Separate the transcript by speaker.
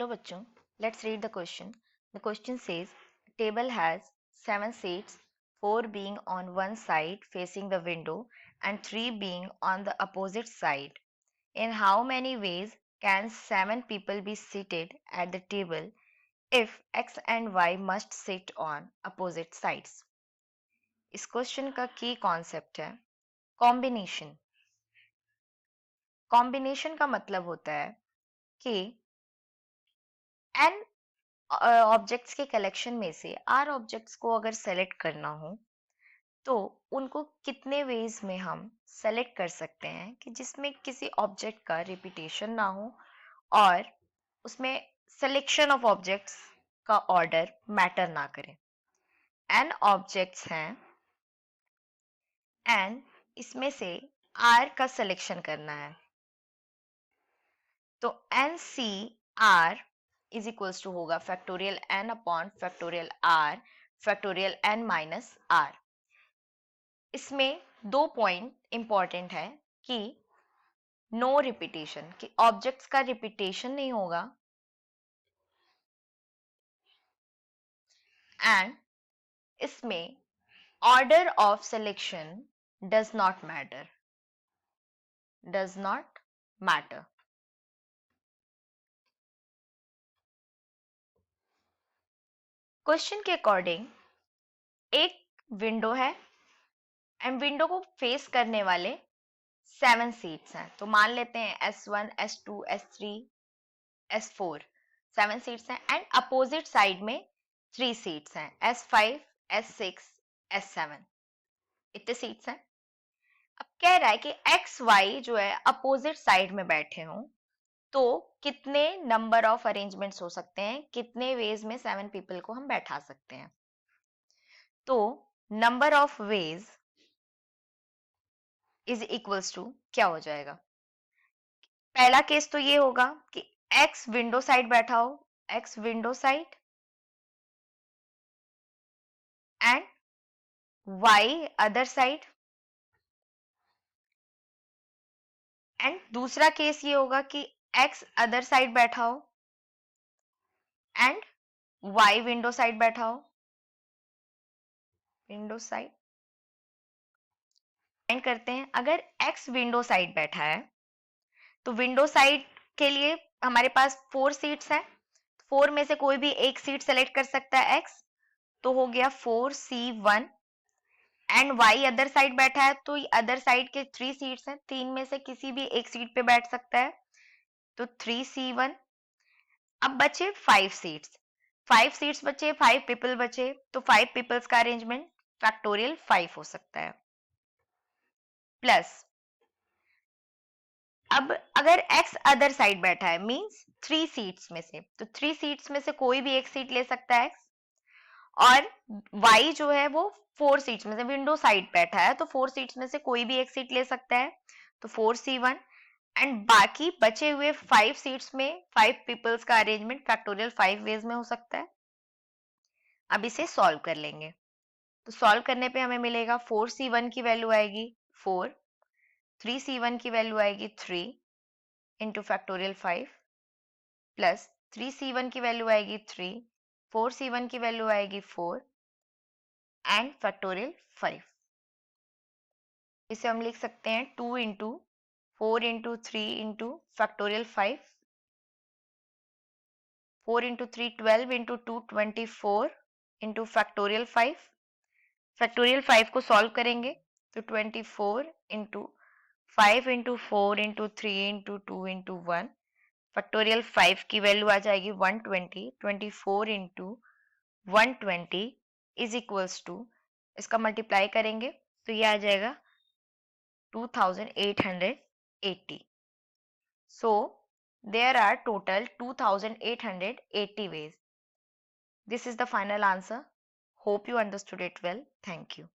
Speaker 1: Hello bachcho, let's read the question. The question says, table has 7 seats, 4 being on one side facing the window and 3 being on the opposite side. In how many ways can 7 people be seated at the table if x and y must sit on opposite sides? इस question का की concept है combination. Combination का मतलब होता है कि n objects के कलेक्शन में से आर ऑब्जेक्ट्स को अगर सेलेक्ट करना हो तो उनको कितने वेज में हम सेलेक्ट कर सकते हैं कि जिसमें किसी ऑब्जेक्ट का रिपीटेशन ना हो और उसमें सिलेक्शन ऑफ ऑब्जेक्ट्स का ऑर्डर मैटर ना करे। एन ऑब्जेक्ट्स हैं एंड इसमें से आर का सिलेक्शन करना है, तो N C R is equals to होगा factorial N upon factorial R factorial N minus R. इसमें 2 पॉइंट इंपॉर्टेंट है कि नो रिपीटेशन, कि ऑब्जेक्ट्स का रिपीटेशन नहीं होगा एंड इसमें order of selection does not matter, does not matter. Question के अकॉर्डिंग एक विंडो है एंड विंडो को फेस करने वाले 7 सीट्स हैं, तो मान लेते हैं S1, S2, S3, S4 7 seats हैं एंड अपोजिट साइड में 3 सीट्स हैं S5, S6, S7 इतने सीट्स हैं। अब कह रहा है कि एक्स वाई जो है अपोजिट साइड में बैठे हों तो कितने नंबर ऑफ अरेंजमेंट्स हो सकते हैं, कितने वेज में 7 पीपल को हम बैठा सकते हैं। तो number of ways is equals to क्या हो जाएगा। पहला केस तो ये होगा कि एक्स विंडो साइड बैठा हो, x window side and y other side, and दूसरा केस ये होगा कि एक्स अदर साइड बैठा हो एंड वाई विंडो साइड बैठा हो, विंडो साइड। फाइंड करते हैं, अगर एक्स विंडो साइड बैठा है तो विंडो साइड के लिए हमारे पास 4 सीट्स हैं, 4 में से कोई भी एक सीट सेलेक्ट कर सकता है एक्स, तो हो गया 4C1 and y other side बैठा है तो अदर साइड के 3 सीट्स हैं, 3 में से किसी भी एक सीट पे बैठ सकता है, तो 3C1। अब बचे 5 सीट्स, 5 सीट्स बचे, 5 पीपल बचे, तो 5 पीपल्स का अरेंजमेंट फैक्टोरियल 5 हो सकता है। प्लस अब अगर x अदर साइड बैठा है मींस 3 सीट्स में से, तो 3 सीट्स में से कोई भी एक सीट ले सकता है x, और y जो है वो 4 सीट्स में से विंडो साइड बैठा है तो 4 सीट्स में से कोई भी एक सीट ले सकता है, तो 4C1 एंड बाकी बचे हुए 5 सीट्स में 5 पीपल्स का अरेंजमेंट फैक्टोरियल 5 वेज में हो सकता है। अब इसे सॉल्व कर लेंगे, तो सॉल्व करने पे हमें मिलेगा 4C1 की वैल्यू आएगी 4, 3C1 की वैल्यू आएगी 3 इंटू फैक्टोरियल 5 प्लस 3C1 की वैल्यू आएगी 3, 4C1 की वैल्यू आएगी 4 एंड फैक्टोरियल 5। इसे हम लिख सकते हैं 2 into 4 into 3 into factorial 5, 4 into 3 12 into 2 24 into factorial 5। Factorial 5 को सॉल्व करेंगे तो 24 into 5 into 4 into 3 into 2 into 1, factorial 5 की वैल्यू आ जाएगी 120, 24 इंटू 120 इज इक्वल्स टू, इसका मल्टीप्लाई करेंगे तो ये आ जाएगा 2880। So there are total 2880 ways. This is the final answer. Hope you understood it well. Thank you.